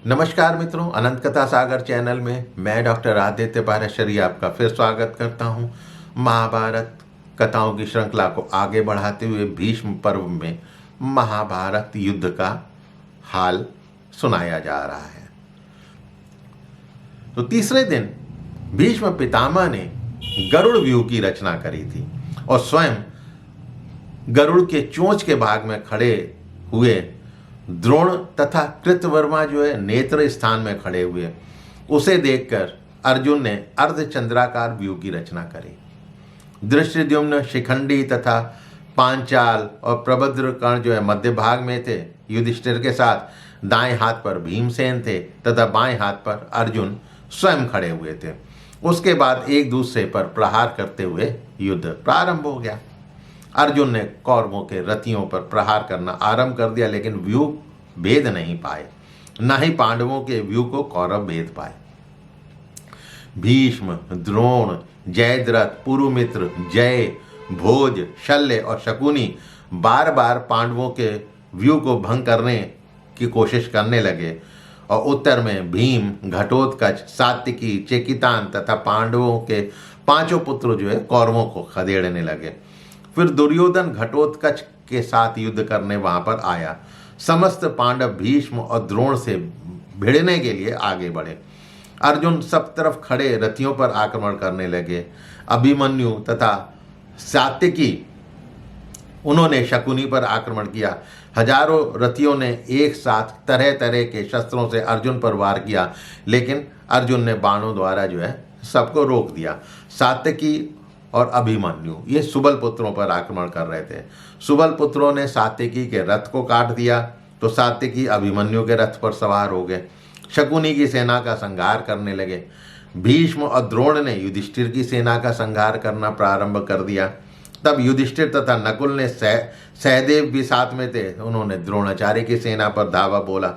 नमस्कार मित्रों, अनंत कथा सागर चैनल में मैं डॉक्टर आदित्य पाराशरी आपका फिर स्वागत करता हूं। महाभारत कथाओं की श्रृंखला को आगे बढ़ाते हुए भीष्म पर्व में महाभारत युद्ध का हाल सुनाया जा रहा है। तो तीसरे दिन भीष्म पितामह ने गरुड़ व्यूह की रचना करी थी और स्वयं गरुड़ के चोंच के भाग में खड़े हुए द्रोण तथा कृतवर्मा जो है नेत्र स्थान में खड़े हुए, उसे देखकर अर्जुन ने अर्धचंद्राकार व्यूह की रचना करी। धृष्टद्युम्न, शिखंडी तथा पांचाल और प्रभद्रकर्ण जो है मध्य भाग में थे। युधिष्ठिर के साथ दाएं हाथ पर भीमसेन थे तथा बाएं हाथ पर अर्जुन स्वयं खड़े हुए थे। उसके बाद एक दूसरे पर प्रहार करते हुए युद्ध प्रारंभ हो गया। अर्जुन ने कौरवों के रथियों पर प्रहार करना आरंभ कर दिया, लेकिन व्यूह भेद नहीं पाए, न ही पांडवों के व्यूह को कौरव भेद पाए। भीष्म, द्रोण, जयद्रथ, पुरुमित्र, जय, भोज, शल्य और शकुनी बार बार पांडवों के व्यूह को भंग करने की कोशिश करने लगे और उत्तर में भीम, घटोत्कच, सात्विकी, चेकितान तथा पांडवों के पांचों पुत्र जो है कौरवों को खदेड़ने लगे। फिर दुर्योधन घटोत्कच के साथ युद्ध करने वहां पर आया। समस्त पांडव भीष्म और द्रोण से भिड़ने के लिए आगे बढ़े। अर्जुन सब तरफ खड़े रथियों पर आक्रमण करने लगे। अभिमन्यु तथा सात्विकी उन्होंने शकुनी पर आक्रमण किया। हजारों रथियों ने एक साथ तरह तरह के शस्त्रों से अर्जुन पर वार किया, लेकिन अर्जुन ने बाणों द्वारा जो है सबको रोक दिया। सात्विकी और अभिमन्यु ये सुबल पुत्रों पर आक्रमण कर रहे थे। सुबल पुत्रों ने सात्विकी के रथ को काट दिया तो सात्विकी अभिमन्यु के रथ पर सवार हो गए। शकुनी की सेना का संहार करने लगे। भीष्म और द्रोण ने युधिष्ठिर की सेना का संहार करना प्रारंभ कर दिया। तब युधिष्ठिर तथा नकुल ने सहदेव भी साथ में थे, उन्होंने द्रोणाचार्य की सेना पर धावा बोला।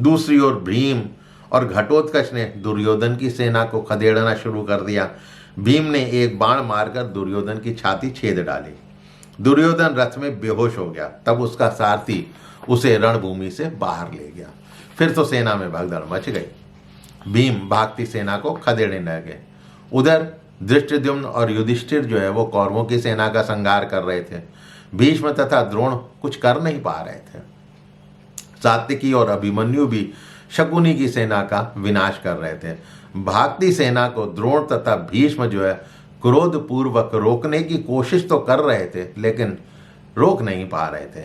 दूसरी ओर भीम और घटोत्कच ने दुर्योधन की सेना को खदेड़ना शुरू कर दिया। भीम ने एक बाण मारकर दुर्योधन की छाती छेद डाली। दुर्योधन रथ में बेहोश हो गया। तब उसका सारथी उसे रणभूमि से बाहर ले गया। फिर तो सेना में भगदड़ मच गई। भीम भागती सेना को खदेड़ने लगे। उधर धृष्टद्युम्न और युधिष्ठिर जो है वो कौरवों की सेना का संहार कर रहे थे। भीष्म तथा द्रोण कुछ कर नहीं पा रहे थे। सात्विकी और अभिमन्यु भी शकुनी की सेना का विनाश कर रहे थे। भागती सेना को द्रोण तथा भीष्म जो है क्रोध पूर्वक रोकने की कोशिश तो कर रहे थे, लेकिन रोक नहीं पा रहे थे।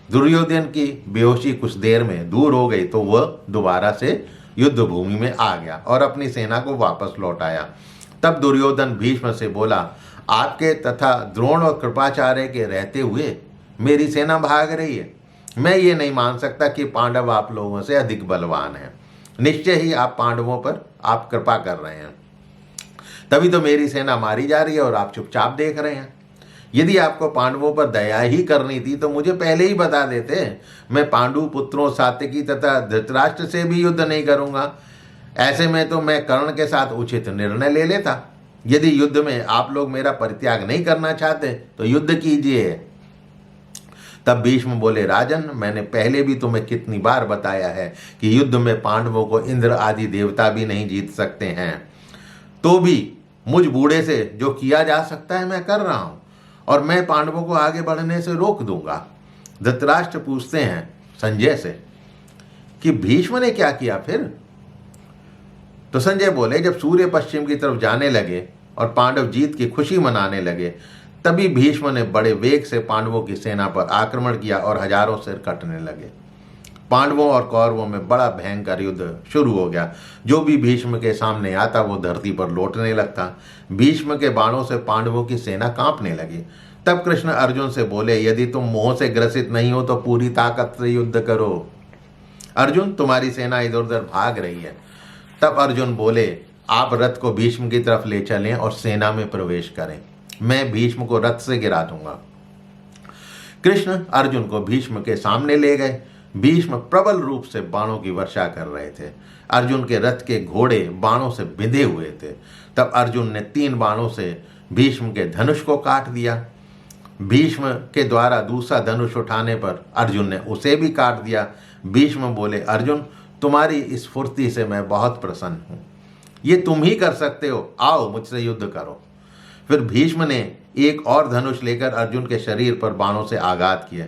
दुर्योधन की बेहोशी कुछ देर में दूर हो गई तो वह दोबारा से युद्ध भूमि में आ गया और अपनी सेना को वापस लौटाया। तब दुर्योधन भीष्म से बोला, आपके तथा द्रोण और कृपाचार्य के रहते हुए मेरी सेना भाग रही है। मैं ये नहीं मान सकता कि पांडव आप लोगों से अधिक बलवान हैं। निश्चय ही आप पांडवों पर आप कृपा कर रहे हैं, तभी तो मेरी सेना मारी जा रही है और आप चुपचाप देख रहे हैं। यदि आपको पांडवों पर दया ही करनी थी तो मुझे पहले ही बता देते। मैं पांडु पुत्रों सात्विकी तथा धृतराष्ट्र से भी युद्ध नहीं करूंगा। ऐसे में तो मैं कर्ण के साथ उचित निर्णय ले लेता। यदि युद्ध में आप लोग मेरा परित्याग नहीं करना चाहते तो युद्ध कीजिए। तब भीष्म बोले, राजन, मैंने पहले भी तुम्हें कितनी बार बताया है कि युद्ध में पांडवों को इंद्र आदि देवता भी नहीं जीत सकते हैं। तो भी मुझ बूढ़े से जो किया जा सकता है मैं कर रहा हूं और मैं पांडवों को आगे बढ़ने से रोक दूंगा। धृतराष्ट्र पूछते हैं संजय से कि भीष्म ने क्या किया फिर? तो संजय बोले, जब सूर्य पश्चिम की तरफ जाने लगे और पांडव जीत की खुशी मनाने लगे, तभी भीष्म ने बड़े वेग से पांडवों की सेना पर आक्रमण किया और हजारों सिर कटने लगे। पांडवों और कौरवों में बड़ा भयंकर युद्ध शुरू हो गया। जो भी भीष्म के सामने आता वो धरती पर लौटने लगता। भीष्म के बाणों से पांडवों की सेना कांपने लगी। तब कृष्ण अर्जुन से बोले, यदि तुम मोह से ग्रसित नहीं हो तो पूरी ताकत से युद्ध करो। अर्जुन, तुम्हारी सेना इधर उधर भाग रही है। तब अर्जुन बोले, आप रथ को भीष्म की तरफ ले चलें और सेना में प्रवेश करें। मैं भीष्म को रथ से गिरा दूंगा। कृष्ण अर्जुन को भीष्म के सामने ले गए। भीष्म प्रबल रूप से बाणों की वर्षा कर रहे थे। अर्जुन के रथ के घोड़े बाणों से बिंधे हुए थे। तब अर्जुन ने 3 बाणों से भीष्म के धनुष को काट दिया। भीष्म के द्वारा दूसरा धनुष उठाने पर अर्जुन ने उसे भी काट दिया। भीष्म बोले, अर्जुन तुम्हारी इस फुर्ती से मैं बहुत प्रसन्न हूँ। ये तुम ही कर सकते हो, आओ मुझसे युद्ध करो। फिर भीष्म ने एक और धनुष लेकर अर्जुन के शरीर पर बाणों से आघात किए।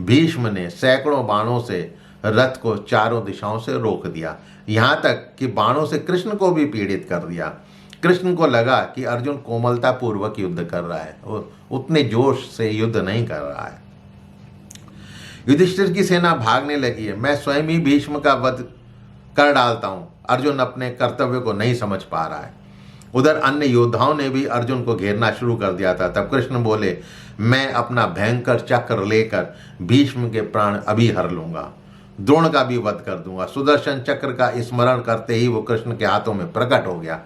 भीष्म ने सैकड़ों बाणों से रथ को चारों दिशाओं से रोक दिया, यहाँ तक कि बाणों से कृष्ण को भी पीड़ित कर दिया। कृष्ण को लगा कि अर्जुन कोमलता पूर्वक युद्ध कर रहा है, वो उतने जोश से युद्ध नहीं कर रहा है। युधिष्ठिर की सेना भागने लगी है, मैं स्वयं ही भीष्म का वध कर डालता हूं। अर्जुन अपने कर्तव्य को नहीं समझ पा रहा है। उधर अन्य योद्धाओं ने भी अर्जुन को घेरना शुरू कर दिया था। तब कृष्ण बोले, मैं अपना भयंकर चक्र लेकर भीष्म के प्राण अभी हर लूंगा, द्रोण का भी वध कर दूंगा। सुदर्शन चक्र का स्मरण करते ही वो कृष्ण के हाथों में प्रकट हो गया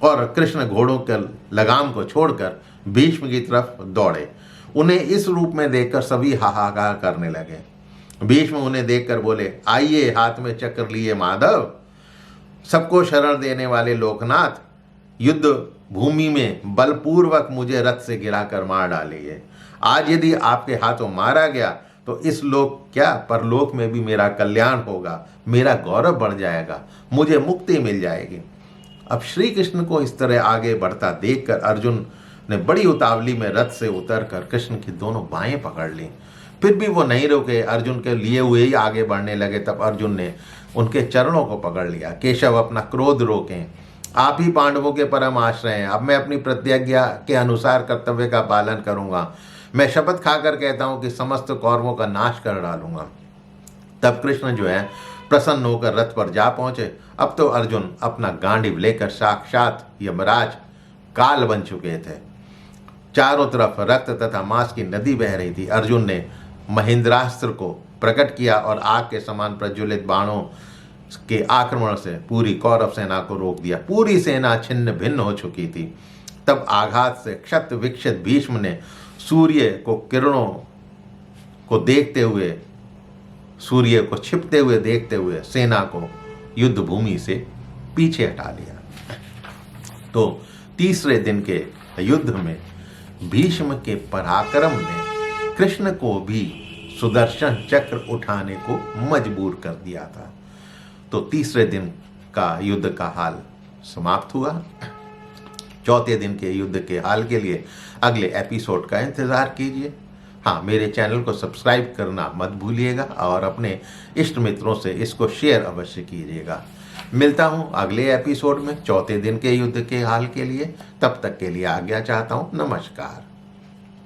और कृष्ण घोड़ों के लगाम को छोड़कर भीष्म की तरफ दौड़े। उन्हें इस रूप में देखकर सभी हाहाकार करने लगे। भीष्म उन्हें देखकर बोले, आइए हाथ में चक्र लिए माधव, सबको शरण देने वाले लोकनाथ, युद्ध भूमि में बलपूर्वक मुझे रथ से गिराकर मार डालिए। आज यदि आपके हाथों मारा गया तो इस लोक क्या परलोक में भी मेरा कल्याण होगा, मेरा गौरव बढ़ जाएगा, मुझे मुक्ति मिल जाएगी। अब श्री कृष्ण को इस तरह आगे बढ़ता देखकर अर्जुन ने बड़ी उतावली में रथ से उतरकर कृष्ण की दोनों बाहें पकड़ ली। फिर भी वो नहीं रुके, अर्जुन के लिए हुए ही आगे बढ़ने लगे। तब अर्जुन ने उनके चरणों को पकड़ लिया। केशव, अपना क्रोध रोकें, आप ही पांडवों के परम आश्रय हैं। अब मैं अपनी प्रतिज्ञा के अनुसार कर्तव्य का पालन करूंगा। मैं शपथ खाकर कहता हूं कि समस्त कौरवों का नाश कर डालूंगा। तब कृष्ण जो है प्रसन्न होकर रथ पर जा पहुंचे। अब तो अर्जुन अपना गांडीव लेकर साक्षात यमराज काल बन चुके थे। चारों तरफ रक्त तथा मांस की नदी बह रही थी। अर्जुन ने महेंद्रास्त्र को प्रकट किया और आग के समान प्रज्वलित बाणों के आक्रमण से पूरी कौरव सेना को रोक दिया। पूरी सेना छिन्न भिन्न हो चुकी थी। तब आघात से क्षत विक्षत भीष्म ने सूर्य को किरणों को देखते हुए, सूर्य को छिपते हुए देखते हुए सेना को युद्ध भूमि से पीछे हटा लिया। तो तीसरे दिन के युद्ध में भीष्म के पराक्रम ने कृष्ण को भी सुदर्शन चक्र उठाने को मजबूर कर दिया था। तो तीसरे दिन का युद्ध का हाल समाप्त हुआ। चौथे दिन के युद्ध के हाल के लिए अगले एपिसोड का इंतजार कीजिए। हाँ, मेरे चैनल को सब्सक्राइब करना मत भूलिएगा और अपने इष्ट मित्रों से इसको शेयर अवश्य कीजिएगा। मिलता हूँ अगले एपिसोड में चौथे दिन के युद्ध के हाल के लिए। तब तक के लिए आज्ञा चाहता हूँ। नमस्कार।